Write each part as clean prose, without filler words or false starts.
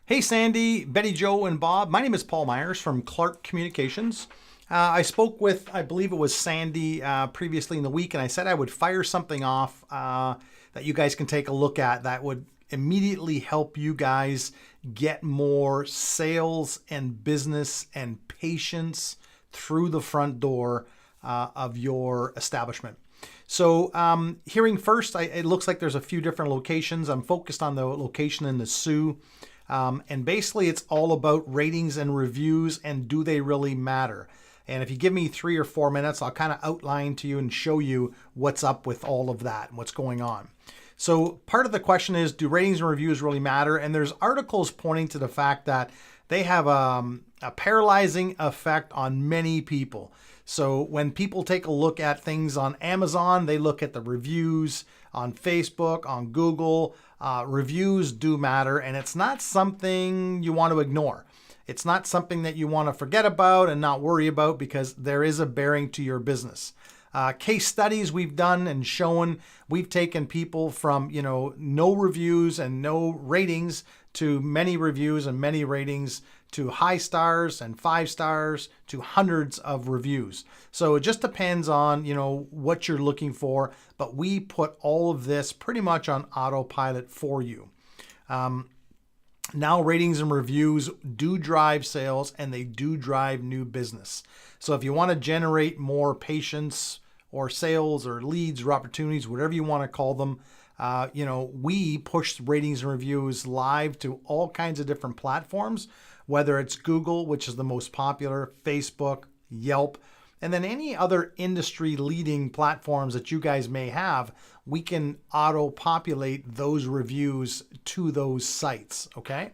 Hey, Sandy, Betty Joe, and Bob. My name is Paul Myers from Clark Communications. I spoke with, I believe it was Sandy previously in the week, and I said I would fire something off that you guys can take a look at that would immediately help you guys get more sales and business and patience through the front door of your establishment. So, hearing first, it looks like there's a few different locations. I'm focused on the location in the Sioux. And basically, it's all about ratings and reviews and do they really matter? And if you give me 3 or 4 minutes, I'll kind of outline to you and show you what's up with all of that and what's going on. So part of the question is, do ratings and reviews really matter? And there's articles pointing to the fact that they have a paralyzing effect on many people. So when people take a look at things on Amazon, they look at the reviews on Facebook, on Google. Reviews do matter, and it's not something you want to ignore. It's not something that you want to forget about and not worry about because there is a bearing to your business. Case studies we've done and shown, we've taken people from, no reviews and no ratings to many reviews and many ratings to high stars and 5 stars to hundreds of reviews. So it just depends on, what you're looking for, but we put all of this pretty much on autopilot for you. Now ratings and reviews do drive sales and they do drive new business. So if you want to generate more patients or sales or leads or opportunities, whatever you want to call them, we push ratings and reviews live to all kinds of different platforms, whether it's Google, which is the most popular, Facebook, Yelp, and then any other industry leading platforms that you guys may have, we can auto-populate those reviews to those sites, okay?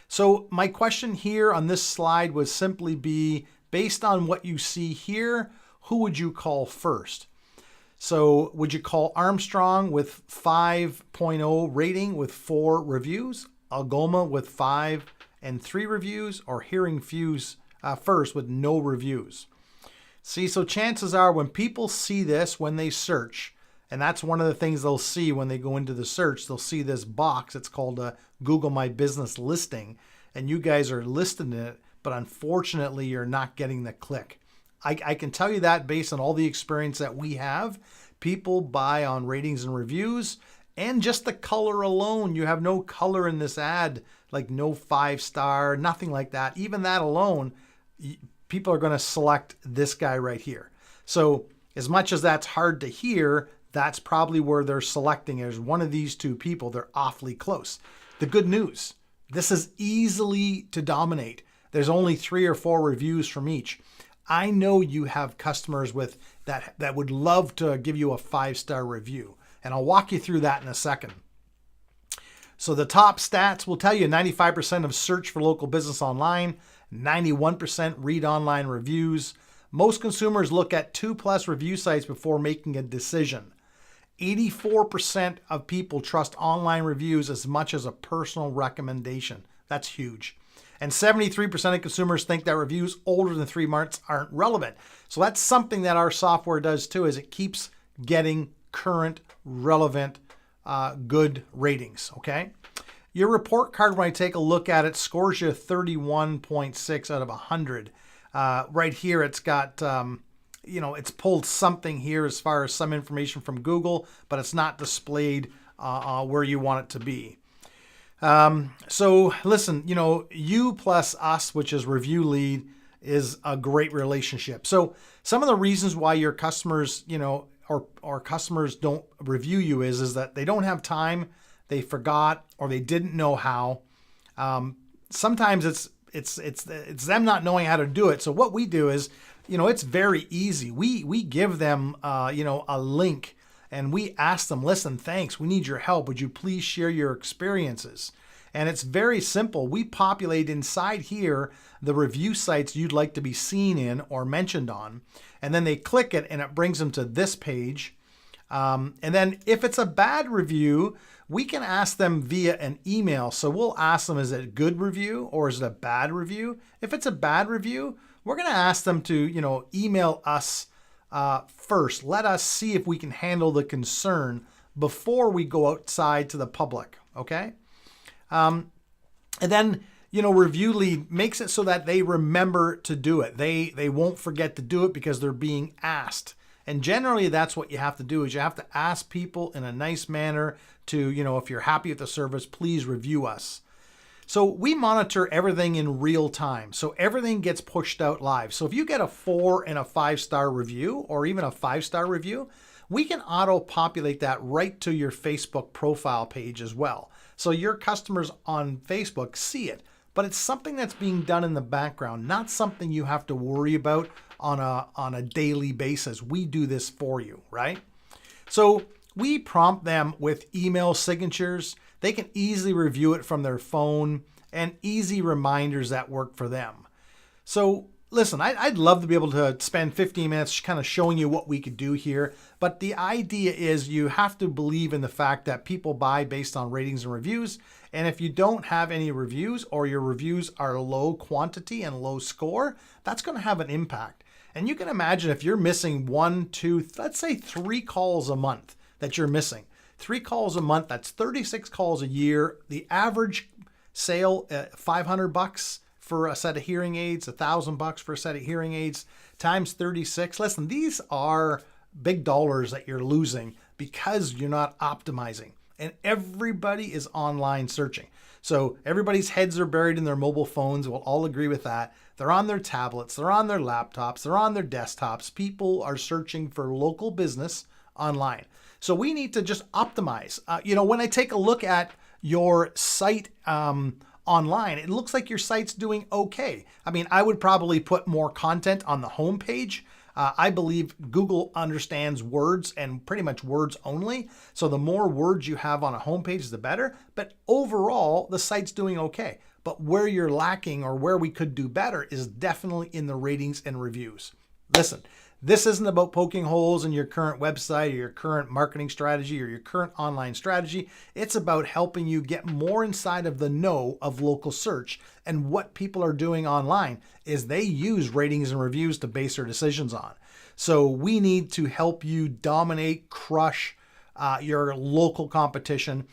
So my question here on this slide would simply be, based on what you see here, who would you call first? So would you call Armstrong with 5.0 rating with 4 reviews, Algoma with 5 and 3 reviews, or Hearing Fuse first with no reviews? See, so chances are when people see this, when they search, and that's one of the things they'll see when they go into the search, they'll see this box. It's called a Google My Business listing, and you guys are listing it, but unfortunately, you're not getting the click. I can tell you that based on all the experience that we have. People buy on ratings and reviews, and just the color alone. You have no color in this ad, like no 5-star, nothing like that. Even that alone, people are going to select this guy right here. So as much as that's hard to hear, that's probably where they're selecting as one of these two people. They're awfully close. The good news, this is easily to dominate. There's only 3 or 4 reviews from each. I know you have customers with that would love to give you a 5-star review, and I'll walk you through that in a second. So the top stats will tell you 95% of search for local business online, 91% read online reviews. Most consumers look at 2+ review sites before making a decision. 84% of people trust online reviews as much as a personal recommendation. That's huge. And 73% of consumers think that reviews older than 3 months aren't relevant. So that's something that our software does too, is it keeps getting current, relevant, good ratings, okay? Your report card, when I take a look at it, scores you 31.6 out of 100. Right here, it's got, it's pulled something here as far as some information from Google, but it's not displayed where you want it to be. So listen, you plus us, which is Review Lead, is a great relationship. So some of the reasons why your customers, or customers don't review you is that they don't have time, they forgot, or they didn't know how. Sometimes it's them not knowing how to do it. So what we do is, it's very easy. We give them, a link. And we ask them, listen, thanks, we need your help. Would you please share your experiences? And it's very simple. We populate inside here the review sites you'd like to be seen in or mentioned on. And then they click it and it brings them to this page. And then if it's a bad review, we can ask them via an email. So we'll ask them, is it a good review or is it a bad review? If it's a bad review, we're going to ask them to, email us first. Let us see if we can handle the concern before we go outside to the public, okay? And then, Review Lead makes it so that they remember to do it. They won't forget to do it because they're being asked. And generally, that's what you have to do, is you have to ask people in a nice manner to, if you're happy with the service, please review us. So we monitor everything in real time. So everything gets pushed out live. So if you get a 4 and a 5-star review, or even a 5-star review, we can auto-populate that right to your Facebook profile page as well. So your customers on Facebook see it, but it's something that's being done in the background, not something you have to worry about on a daily basis. We do this for you, right? So we prompt them with email signatures. They can easily review it from their phone, and easy reminders that work for them. So listen, I'd love to be able to spend 15 minutes kind of showing you what we could do here. But the idea is you have to believe in the fact that people buy based on ratings and reviews. And if you don't have any reviews, or your reviews are low quantity and low score, that's going to have an impact. And you can imagine if you're missing 1, 2, let's say 3 calls a month that you're missing. 3 calls a month, that's 36 calls a year. The average sale, $500 for a set of hearing aids, $1,000 for a set of hearing aids, times 36. Listen, these are big dollars that you're losing because you're not optimizing. And everybody is online searching. So everybody's heads are buried in their mobile phones. We'll all agree with that. They're on their tablets, they're on their laptops, they're on their desktops. People are searching for local business online. So we need to just optimize. When I take a look at your site online, it looks like your site's doing okay. I mean, I would probably put more content on the homepage. I believe Google understands words, and pretty much words only. So the more words you have on a homepage, the better. But overall, the site's doing okay. But where you're lacking, or where we could do better, is definitely in the ratings and reviews. Listen, this isn't about poking holes in your current website, or your current marketing strategy, or your current online strategy. It's about helping you get more inside of the know of local search. And what people are doing online is they use ratings and reviews to base their decisions on. So we need to help you dominate, crush your local competition.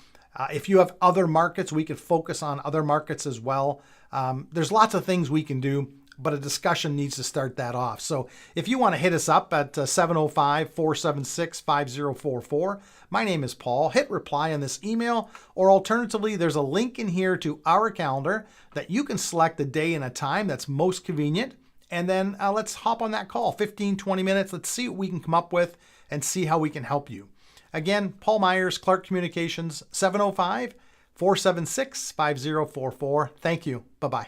If you have other markets, we could focus on other markets as well. There's lots of things we can do, but a discussion needs to start that off. So if you want to hit us up at 705-476-5044, my name is Paul. Hit reply on this email, or alternatively, there's a link in here to our calendar that you can select a day and a time that's most convenient. And then let's hop on that call, 15, 20 minutes. Let's see what we can come up with and see how we can help you. Again, Paul Myers, Clark Communications, 705-476-5044. Thank you. Bye-bye.